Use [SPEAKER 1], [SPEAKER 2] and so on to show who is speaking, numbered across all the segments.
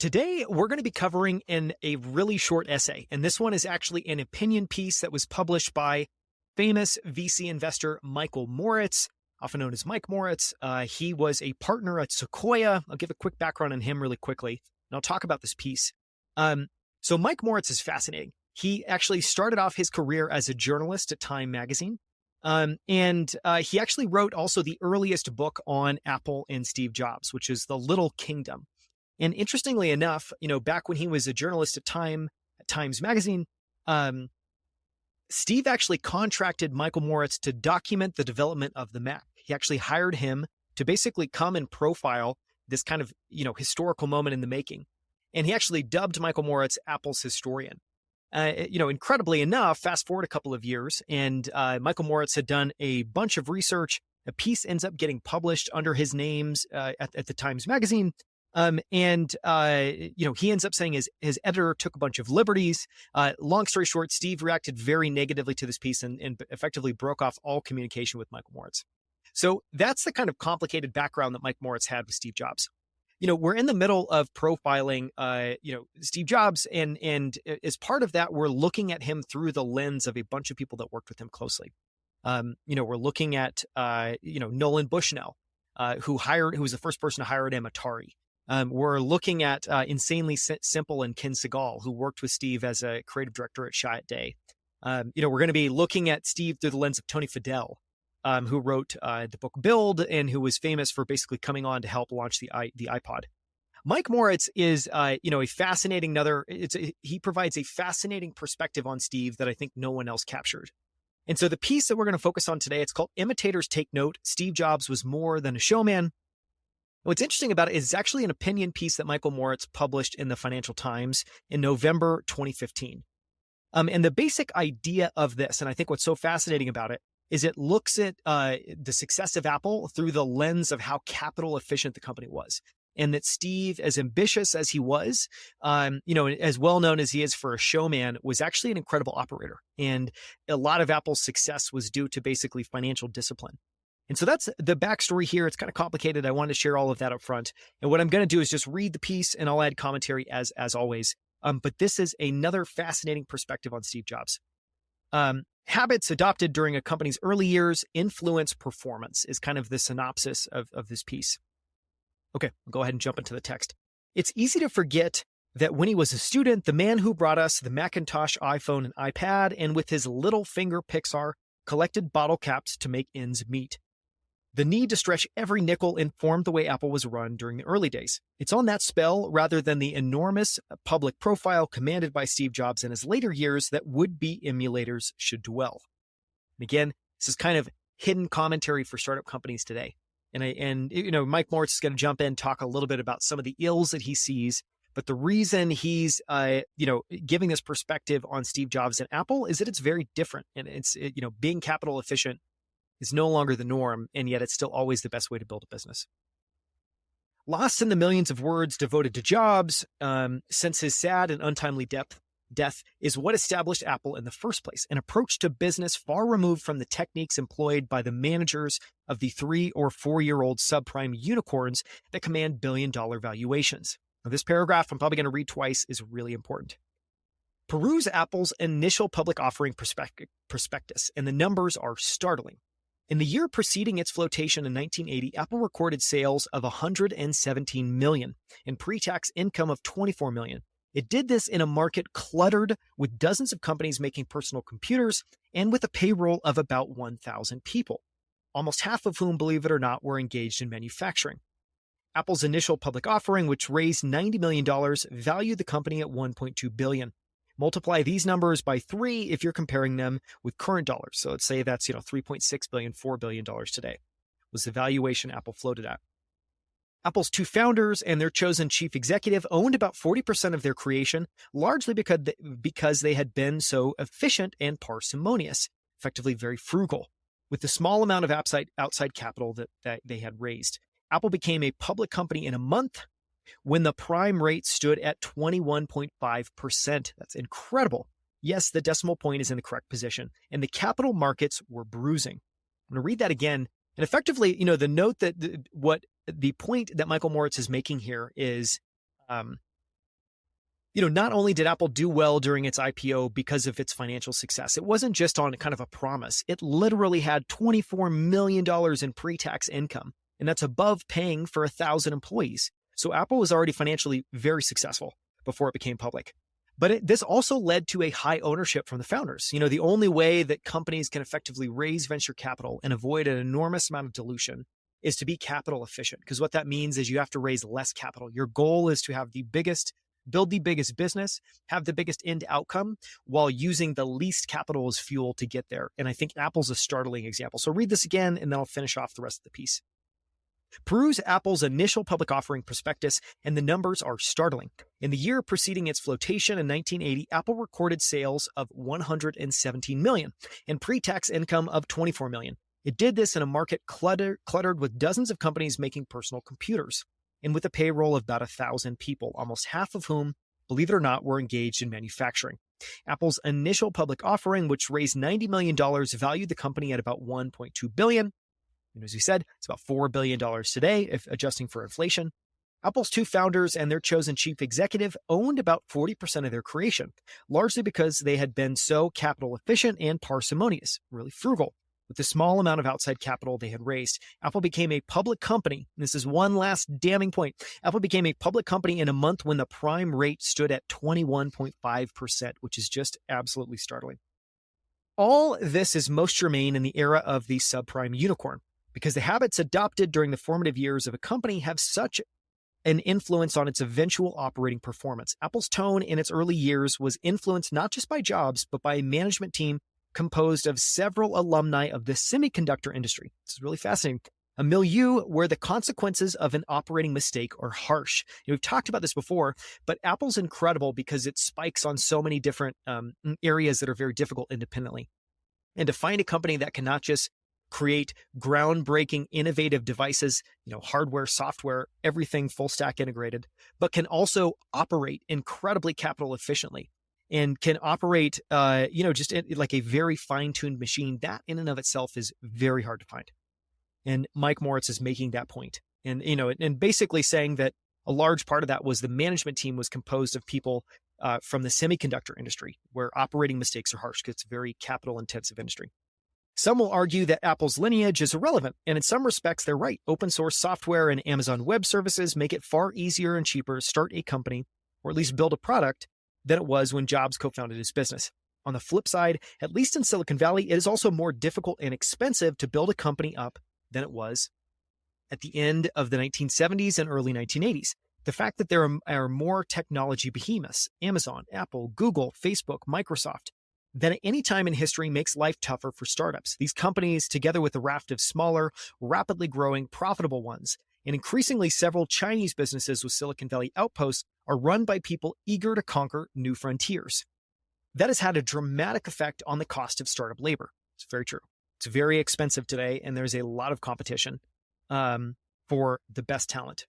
[SPEAKER 1] Today, we're going to be covering a really short essay, and this one is actually an opinion piece that was published by famous VC investor Michael Moritz, often known as Mike Moritz. He was a partner at Sequoia. I'll give a quick background on him really quickly, and I'll talk about this piece. So Mike Moritz is fascinating. He actually started off his career as a journalist at Time magazine, and he actually wrote also the earliest book on Apple and Steve Jobs, which is The Little Kingdom. And interestingly enough, back when he was a journalist at Times Magazine, Steve actually contracted Michael Moritz to document the development of the Mac. He actually hired him to basically come and profile this kind of, historical moment in the making. And he actually dubbed Michael Moritz Apple's historian. Incredibly enough, fast forward a couple of years, and Michael Moritz had done a bunch of research. A piece ends up getting published under his names at the Times Magazine. He ends up saying his editor took a bunch of liberties. Long story short, Steve reacted very negatively to this piece and effectively broke off all communication with Michael Moritz. So that's the kind of complicated background that Mike Moritz had with Steve Jobs. We're in the middle of profiling, Steve Jobs, and as part of that, we're looking at him through the lens of a bunch of people that worked with him closely. We're looking at, Nolan Bushnell, who was the first person to hire at Atari. We're looking at Insanely Simple and Ken Segal, who worked with Steve as a creative director at Chiat Day. We're going to be looking at Steve through the lens of Tony Fadell, who wrote the book Build and who was famous for basically coming on to help launch the iPod. Mike Moritz is, a fascinating he provides a fascinating perspective on Steve that I think no one else captured. And so the piece that we're going to focus on today, it's called Imitators Take Note. Steve Jobs was more than a showman. What's interesting about it is it's actually an opinion piece that Michael Moritz published in the Financial Times in November 2015. And the basic idea of this, and I think what's so fascinating about it, is it looks at the success of Apple through the lens of how capital efficient the company was. And that Steve, as ambitious as he was, as well known as he is for a showman, was actually an incredible operator. And a lot of Apple's success was due to basically financial discipline. And so that's the backstory here. It's kind of complicated. I wanted to share all of that up front. And what I'm going to do is just read the piece and I'll add commentary as always. But this is another fascinating perspective on Steve Jobs. Habits adopted during a company's early years influence performance is kind of the synopsis of this piece. Okay, I'll go ahead and jump into the text. It's easy to forget that when he was a student, the man who brought us the Macintosh, iPhone, and iPad, and with his little finger Pixar, collected bottle caps to make ends meet. The need to stretch every nickel informed the way Apple was run during the early days. It's on that spell, rather than the enormous public profile commanded by Steve Jobs in his later years, that would-be emulators should dwell. And again, this is kind of hidden commentary for startup companies today. And Mike Moritz is going to jump in, talk a little bit about some of the ills that he sees. But the reason he's, giving this perspective on Steve Jobs and Apple is that it's very different. And it's, being capital efficient is no longer the norm, and yet it's still always the best way to build a business. Lost in the millions of words devoted to Jobs, since his sad and untimely death is what established Apple in the first place, an approach to business far removed from the techniques employed by the managers of the 3 or 4-year-old subprime unicorns that command billion-dollar valuations. Now, this paragraph I'm probably going to read twice is really important. Peruse Apple's initial public offering prospectus, and the numbers are startling. In the year preceding its flotation in 1980, Apple recorded sales of $117 million and pre-tax income of $24 million. It did this in a market cluttered with dozens of companies making personal computers and with a payroll of about 1,000 people, almost half of whom, believe it or not, were engaged in manufacturing. Apple's initial public offering, which raised $90 million, valued the company at $1.2 billion. Multiply these numbers by 3 if you're comparing them with current dollars. So let's say that's, $3.6 billion, $4 billion today was the valuation Apple floated at. Apple's 2 founders and their chosen chief executive owned about 40% of their creation, largely because they had been so efficient and parsimonious, effectively very frugal, with the small amount of outside capital that they had raised. Apple became a public company in a month when the prime rate stood at 21.5%. That's incredible. Yes, the decimal point is in the correct position, and the capital markets were bruising. I'm going to read that again. And effectively, the note that the point that Michael Moritz is making here is Not only did Apple do well during its IPO because of its financial success, it wasn't just on kind of a promise. It literally had $24 million in pre-tax income, and that's above paying for 1,000 employees. So Apple was already financially very successful before it became public. But this also led to a high ownership from the founders. The only way that companies can effectively raise venture capital and avoid an enormous amount of dilution is to be capital efficient. Because what that means is you have to raise less capital. Your goal is to have build the biggest business, have the biggest end outcome while using the least capital as fuel to get there. And I think Apple's a startling example. So read this again, and then I'll finish off the rest of the piece. Peruse Apple's initial public offering prospectus, and the numbers are startling. In the year preceding its flotation in 1980, Apple recorded sales of $117 million and pre-tax income of $24 million. It did this in a market cluttered with dozens of companies making personal computers, and with a payroll of about 1,000 people, almost half of whom, believe it or not, were engaged in manufacturing. Apple's initial public offering, which raised $90 million, valued the company at about $1.2 billion. And as we said, it's about $4 billion today, if adjusting for inflation. Apple's two founders and their chosen chief executive owned about 40% of their creation, largely because they had been so capital efficient and parsimonious, really frugal. With the small amount of outside capital they had raised, Apple became a public company. This is one last damning point. Apple became a public company in a month when the prime rate stood at 21.5%, which is just absolutely startling. All this is most germane in the era of the subprime unicorn, because the habits adopted during the formative years of a company have such an influence on its eventual operating performance. Apple's tone in its early years was influenced not just by Jobs, but by a management team composed of several alumni of the semiconductor industry. This is really fascinating. A milieu where the consequences of an operating mistake are harsh. We've talked about this before, but Apple's incredible because it spikes on so many different areas that are very difficult independently. And to find a company that can not just create groundbreaking, innovative devices, hardware, software, everything full stack integrated, but can also operate incredibly capital efficiently and can operate, like a very fine-tuned machine, that in and of itself is very hard to find. And Mike Moritz is making that point. And, and basically saying that a large part of that was the management team was composed of people from the semiconductor industry, where operating mistakes are harsh because it's a very capital-intensive industry. Some will argue that Apple's lineage is irrelevant, and in some respects, they're right. Open source software and Amazon Web Services make it far easier and cheaper to start a company, or at least build a product, than it was when Jobs co-founded his business. On the flip side, at least in Silicon Valley, it is also more difficult and expensive to build a company up than it was at the end of the 1970s and early 1980s. The fact that there are more technology behemoths, Amazon, Apple, Google, Facebook, Microsoft, than at any time in history makes life tougher for startups. These companies, together with a raft of smaller, rapidly growing, profitable ones, and increasingly several Chinese businesses with Silicon Valley outposts, are run by people eager to conquer new frontiers. That has had a dramatic effect on the cost of startup labor. It's very true. It's very expensive today, and there's a lot of competition for the best talent.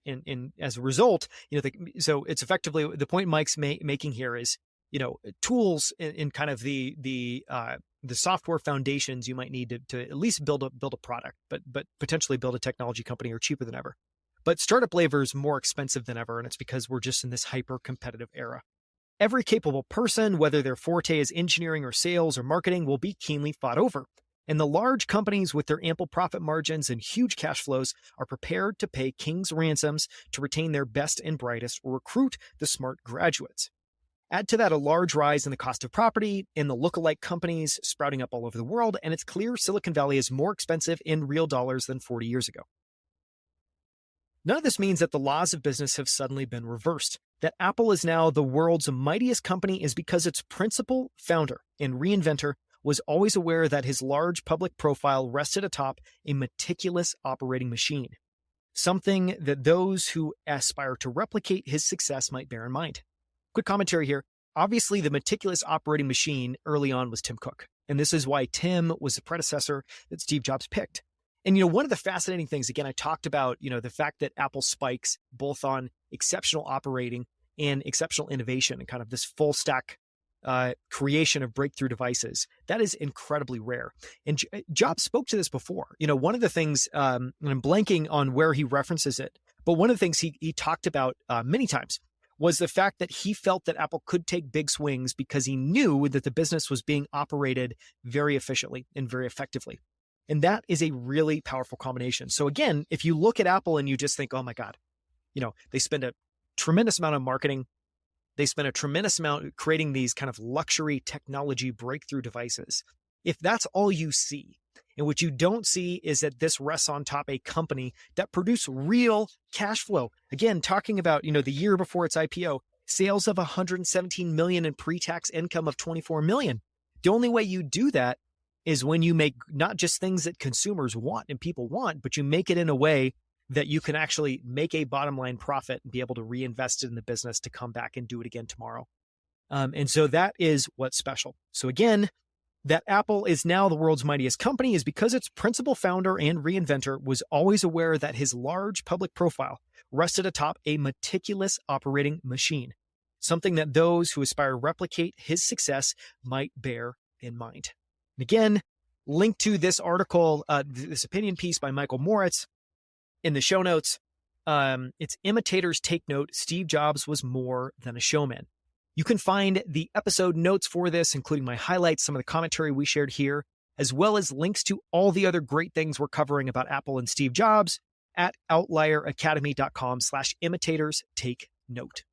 [SPEAKER 1] And as a result, so it's effectively the point Mike's making here is, tools in kind of the software foundations you might need to at least build a product, but potentially build a technology company are cheaper than ever. But startup labor is more expensive than ever, and it's because we're just in this hyper-competitive era. Every capable person, whether their forte is engineering or sales or marketing, will be keenly fought over. And the large companies with their ample profit margins and huge cash flows are prepared to pay king's ransoms to retain their best and brightest or recruit the smart graduates. Add to that a large rise in the cost of property and the lookalike companies sprouting up all over the world, and it's clear Silicon Valley is more expensive in real dollars than 40 years ago. None of this means that the laws of business have suddenly been reversed. That Apple is now the world's mightiest company is because its principal founder and reinventor was always aware that his large public profile rested atop a meticulous operating machine, something that those who aspire to replicate his success might bear in mind. Quick commentary here. Obviously, the meticulous operating machine early on was Tim Cook, and this is why Tim was the predecessor that Steve Jobs picked. And, one of the fascinating things, again, I talked about, the fact that Apple spikes both on exceptional operating and exceptional innovation and kind of this full stack creation of breakthrough devices. That is incredibly rare. And Jobs spoke to this before. One of the things, and I'm blanking on where he references it, but one of the things he talked about many times was the fact that he felt that Apple could take big swings because he knew that the business was being operated very efficiently and very effectively. And that is a really powerful combination. So again, if you look at Apple and you just think, oh my God, they spend a tremendous amount on marketing. They spend a tremendous amount creating these kind of luxury technology breakthrough devices. If that's all you see, and what you don't see is that this rests on top a company that produced real cash flow. Again, talking about, the year before its IPO, sales of 117 million and pre-tax income of 24 million. The only way you do that is when you make not just things that consumers want and people want, but you make it in a way that you can actually make a bottom line profit and be able to reinvest it in the business to come back and do it again tomorrow. And so that is what's special. So again, that Apple is now the world's mightiest company is because its principal founder and reinventor was always aware that his large public profile rested atop a meticulous operating machine, something that those who aspire to replicate his success might bear in mind. And again, link to this article, this opinion piece by Michael Moritz in the show notes. It's Imitators Take Note, Steve Jobs was more than a showman. You can find the episode notes for this, including my highlights, some of the commentary we shared here, as well as links to all the other great things we're covering about Apple and Steve Jobs at outlieracademy.com/imitators take note.